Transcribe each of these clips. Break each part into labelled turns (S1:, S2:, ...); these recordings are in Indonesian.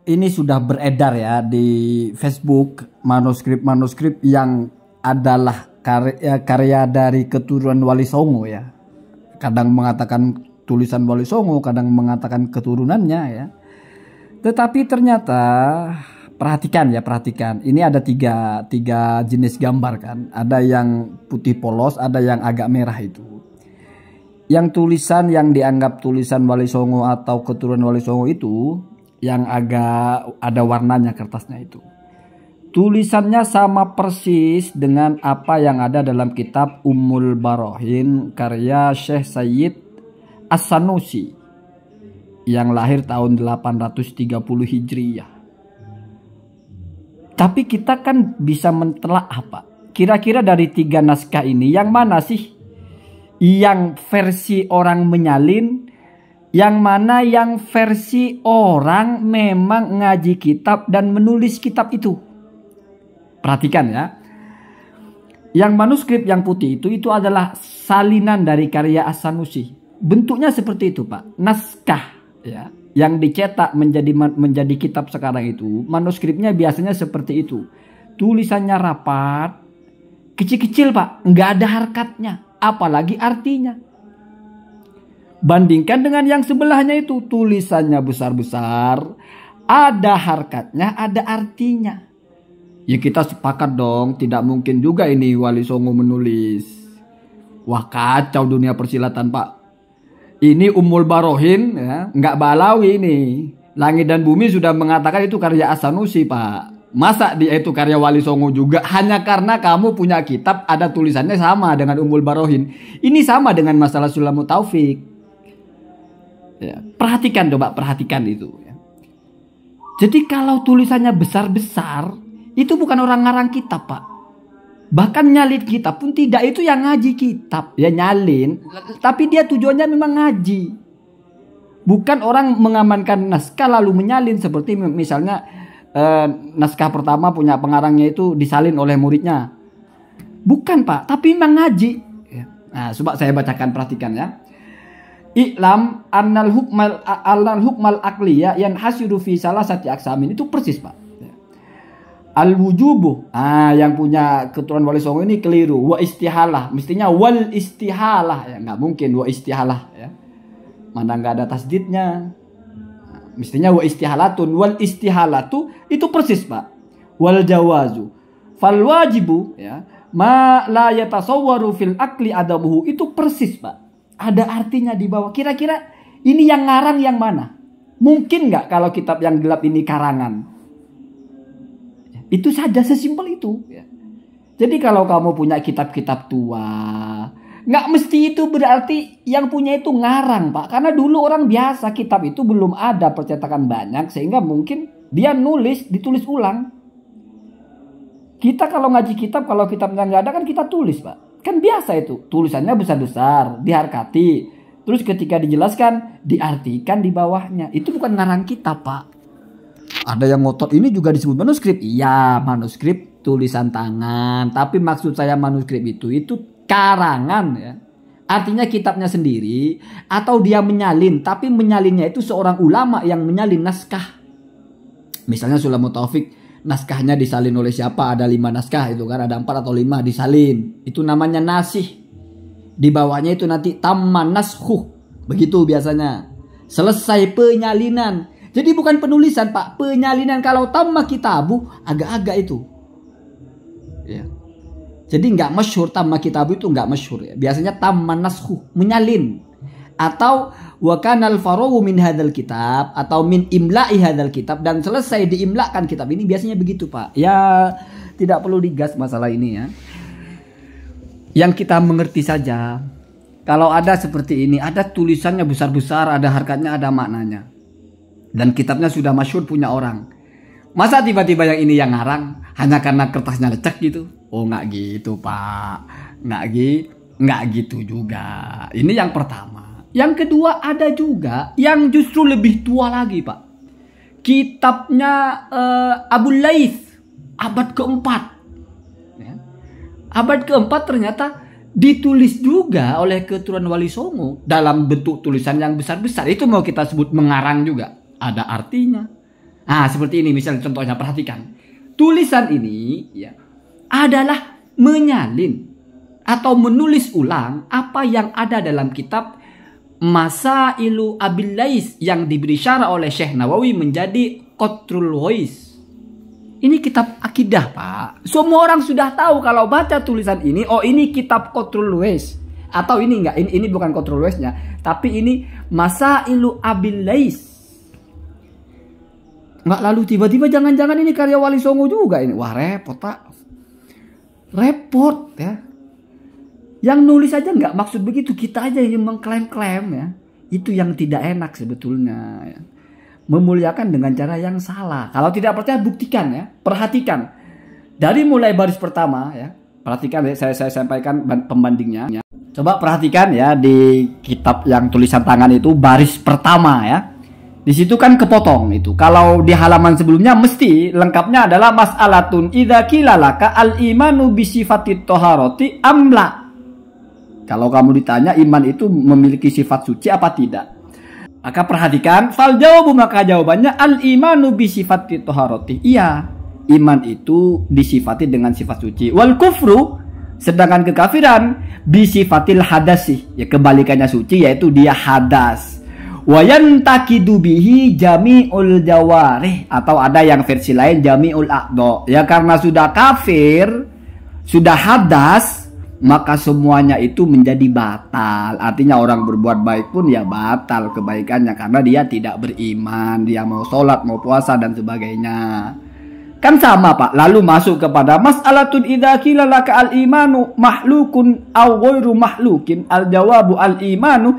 S1: Ini sudah beredar ya di Facebook manuskrip-manuskrip yang adalah karya dari keturunan Wali Songo ya. Kadang mengatakan tulisan Wali Songo, kadang mengatakan keturunannya ya. Tetapi ternyata perhatikan. Ini ada tiga jenis gambar kan. Ada yang putih polos, ada yang agak merah itu. Yang tulisan yang dianggap tulisan Wali Songo atau keturunan Wali Songo itu yang agak ada warnanya kertasnya itu. Tulisannya sama persis dengan apa yang ada dalam kitab Ummul Barohin karya Syekh Sayyid As-Sanusi yang lahir tahun 830 Hijriyah. Tapi kita kan bisa mentelak apa? Kira-kira dari tiga naskah ini yang mana sih yang versi orang menyalin, yang mana yang versi orang memang ngaji kitab dan menulis kitab itu? Perhatikan ya. Yang manuskrip yang putih itu adalah salinan dari karya As-Sanusi. Bentuknya seperti itu, Pak. Naskah ya, yang dicetak menjadi kitab sekarang itu, manuskripnya biasanya seperti itu. Tulisannya rapat, kecil-kecil, Pak. Nggak ada harkatnya, apalagi artinya. Bandingkan dengan yang sebelahnya itu, tulisannya besar-besar, ada harkatnya, ada artinya. Ya kita sepakat dong, tidak mungkin juga ini Wali Songo menulis. Wah kacau dunia persilatan, Pak. Ini Ummul Barohin ya, nggak balawi ini. Langit dan Bumi sudah mengatakan itu karya As-Sanusi, Pak. Masa dia itu karya Wali Songo juga hanya karena kamu punya kitab ada tulisannya sama dengan Ummul Barohin. Ini sama dengan masalah Sulamut Taufik. Ya, perhatikan itu ya. Jadi kalau tulisannya besar-besar itu bukan orang ngarang kitab, Pak. Bahkan nyalin kitab pun tidak, itu yang ngaji kitab ya, nyalin, tapi dia tujuannya memang ngaji. Bukan orang mengamankan naskah lalu menyalin seperti misalnya naskah pertama punya pengarangnya itu disalin oleh muridnya. Bukan, Pak, tapi memang ngaji. Nah, coba saya bacakan, perhatikan ya. I'lam annal hukmal aqliya yang hasiru fi salasati aksamin, itu persis, Pak. Al wujubu, yang punya keturunan Wali Songo ini keliru. Wa istihalah, mestinya wal istihalah ya, nggak mungkin wa istihalah ya. Mana nggak ada tasdidnya. Mestinya wa istihalatun, wal istihalatu itu persis, Pak. Wal jawazu fal wajibu ya ma la yatasawwaru fil aqli adabuhu, itu persis, Pak. Ada artinya di bawah. Kira-kira ini yang ngarang yang mana? Mungkin nggak kalau kitab yang gelap ini karangan? Itu saja, sesimpel itu. Jadi kalau kamu punya kitab-kitab tua, nggak mesti itu berarti yang punya itu ngarang, Pak. Karena dulu orang biasa, kitab itu belum ada percetakan banyak, sehingga mungkin dia ditulis ulang. Kita kalau ngaji kitab, kalau kitabnya nggak ada kan kita tulis, Pak. Kan biasa itu, tulisannya besar-besar, diharkati. Terus ketika dijelaskan, diartikan di bawahnya. Itu bukan ngarang kitab, Pak. Ada yang ngotot ini juga disebut manuskrip. Iya, manuskrip tulisan tangan. Tapi maksud saya manuskrip itu karangan ya. Artinya kitabnya sendiri. Atau dia menyalin, tapi menyalinnya itu seorang ulama yang menyalin naskah. Misalnya Sulamut Taufik, naskahnya disalin oleh siapa? Ada 5 naskah itu kan, ada 4 atau 5 disalin. Itu namanya nasih. Di bawahnya itu nanti tamman naskhuh. Begitu biasanya. Selesai penyalinan. Jadi bukan penulisan, Pak, penyalinan. Kalau tamma kitabu agak-agak itu. Ya. Jadi nggak masyhur, tamma kitabu itu nggak masyhur ya. Biasanya tamman naskhuh, menyalin. Atau wa kanal farawu min hadzal kitab, atau min imla'i hadzal kitab, dan selesai diimlakan kitab ini, biasanya begitu, Pak. Ya tidak perlu digas masalah ini ya. Yang kita mengerti saja. Kalau ada seperti ini, ada tulisannya besar-besar, ada harkatnya, ada maknanya. Dan kitabnya sudah masyhur punya orang. Masa tiba-tiba yang ini yang ngarang hanya karena kertasnya lecek gitu? Oh nggak gitu, Pak. Nggak gitu juga. Ini yang pertama. Yang kedua, ada juga yang justru lebih tua lagi, Pak. Kitabnya Abu Laith, abad keempat. Ya. Abad keempat ternyata ditulis juga oleh keturunan Wali Songo dalam bentuk tulisan yang besar-besar. Itu mau kita sebut mengarang juga. ada artinya. Nah, seperti ini misalnya contohnya, perhatikan. Tulisan ini ya adalah menyalin atau menulis ulang apa yang ada dalam kitab Masailu Abil Lais yang diberi syarah oleh Syekh Nawawi menjadi Qatrul Wais. Ini kitab akidah, Pak. Semua orang sudah tahu kalau baca tulisan ini, oh ini kitab Qatrul Wais. Atau ini enggak, ini bukan Qatrul Waisnya, tapi ini Masailu Abil Lais. Nggak lalu tiba-tiba jangan-jangan ini karya Wali Songo juga ini. Wah repot, Pak. Repot ya. Yang nulis aja nggak maksud begitu, kita aja yang mengklaim-klaim ya. Itu yang tidak enak sebetulnya ya. Memuliakan dengan cara yang salah. Kalau tidak percaya buktikan ya. Perhatikan. Dari mulai baris pertama ya. Perhatikan ya, saya sampaikan pembandingnya ya. Coba perhatikan ya di kitab yang tulisan tangan itu baris pertama ya. Di situ kan kepotong itu. Kalau di halaman sebelumnya mesti lengkapnya adalah mas'alatun idza qila laka al-imanu bi sifatit thaharati amla. Kalau kamu ditanya iman itu memiliki sifat suci apa tidak? Maka perhatikan, fal jawabu, maka jawabannya al-imanu bi sifatit thaharati. Iya, iman itu disifati dengan sifat suci. Wal kufru, sedangkan kekafiran bi sifatil hadasi. Ya kebalikannya suci yaitu dia hadas. Wayan takidu bihi jami'ul jawarih, atau ada yang versi lain jami'ul aqdo. Ya karena sudah kafir, sudah hadas, maka semuanya itu menjadi batal. Artinya orang berbuat baik pun ya batal kebaikannya karena dia tidak beriman, dia mau sholat, mau puasa dan sebagainya. Kan sama, Pak. Lalu masuk kepada mas'alatun idza qila laka al-imanu mahlukun aw ghairu mahlukin, al-jawabu al-imanu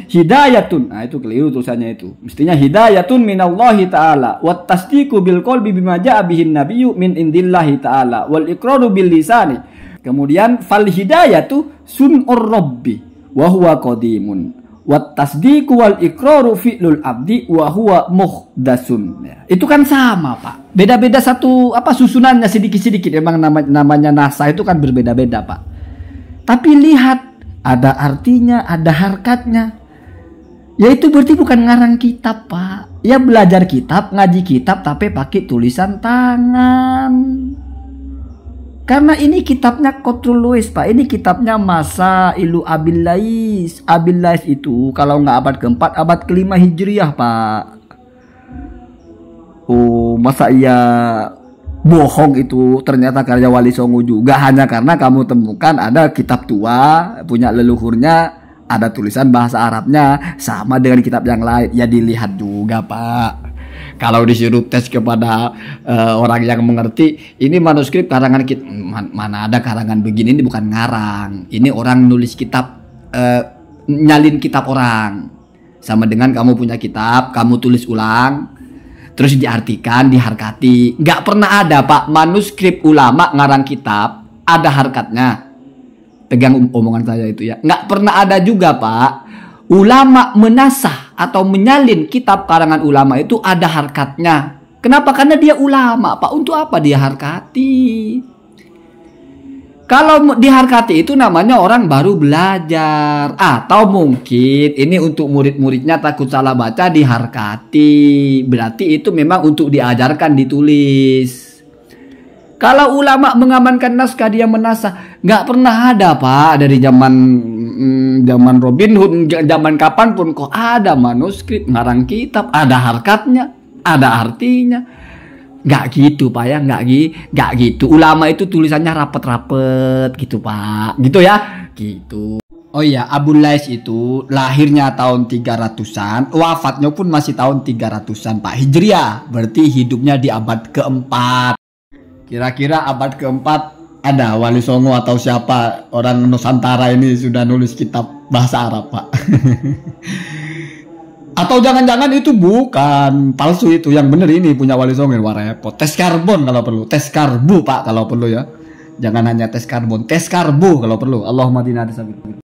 S1: hidayatun. Nah itu keliru tulisannya itu. Mestinya hidayatun minallahi ta'ala wat tasdiqu bil qalbi bima ja'a bihin nabiyyu min indillahi ta'ala wal iqraru bil lisani. Kemudian fal hidayatu sun'ur rabbi wa huwa qadimun wat tasdiqu wal iqraru fi'lul abdi wa huwa muhdasun. Ya, itu kan sama, Pak. Beda-beda satu susunannya sedikit-sedikit. Memang namanya nasa itu kan berbeda-beda, Pak. Tapi lihat, ada artinya, ada harkatnya. Ya itu berarti bukan ngarang kitab, Pak. Ya belajar kitab, ngaji kitab, tapi pakai tulisan tangan. Karena ini kitabnya Qatrul Wais, Pak. Ini kitabnya Masailu Abil Lais. Abil Lais itu kalau nggak abad keempat, abad kelima Hijriah, Pak. Oh, masa iya bohong itu ternyata karya Wali Songo juga hanya karena kamu temukan ada kitab tua punya leluhurnya, ada tulisan bahasa Arabnya sama dengan kitab yang lain. Ya dilihat juga, Pak. Kalau disuruh tes kepada orang yang mengerti, ini manuskrip karangan kita, mana ada karangan begini, ini bukan ngarang. Ini orang nulis kitab, nyalin kitab orang. Sama dengan kamu punya kitab, kamu tulis ulang, terus diartikan, diharkati. Nggak pernah ada, Pak, manuskrip ulama ngarang kitab ada harkatnya. Pegang omongan saya itu ya. Nggak pernah ada juga, Pak, ulama menasah atau menyalin kitab karangan ulama itu ada harkatnya. Kenapa? Karena dia ulama, Pak. Untuk apa dia harkati? Kalau diharkati itu namanya orang baru belajar. Atau mungkin ini untuk murid-muridnya takut salah baca diharkati. Berarti itu memang untuk diajarkan ditulis. Kalau ulama mengamankan naskah dia menasah, nggak pernah ada, Pak, dari zaman Robin Hood, zaman kapanpun kok ada manuskrip ngarang kitab, ada harkatnya, ada artinya. Nggak gitu, Pak ya, nggak gitu. Ulama itu tulisannya rapet-rapet gitu, Pak, gitu ya, gitu. Oh iya, Abul Lais itu lahirnya tahun 300-an, wafatnya pun masih tahun 300-an, Pak, Hijriah. Berarti hidupnya di abad keempat. Kira-kira abad keempat ada Wali Songo atau siapa orang Nusantara ini sudah nulis kitab bahasa Arab, Pak. Atau jangan-jangan itu bukan palsu, itu yang bener ini punya Wali Songo. Wah repot. Tes karbon kalau perlu, tes karbu, Pak, kalau perlu ya. Jangan hanya tes karbon, tes karbu kalau perlu. Allahumma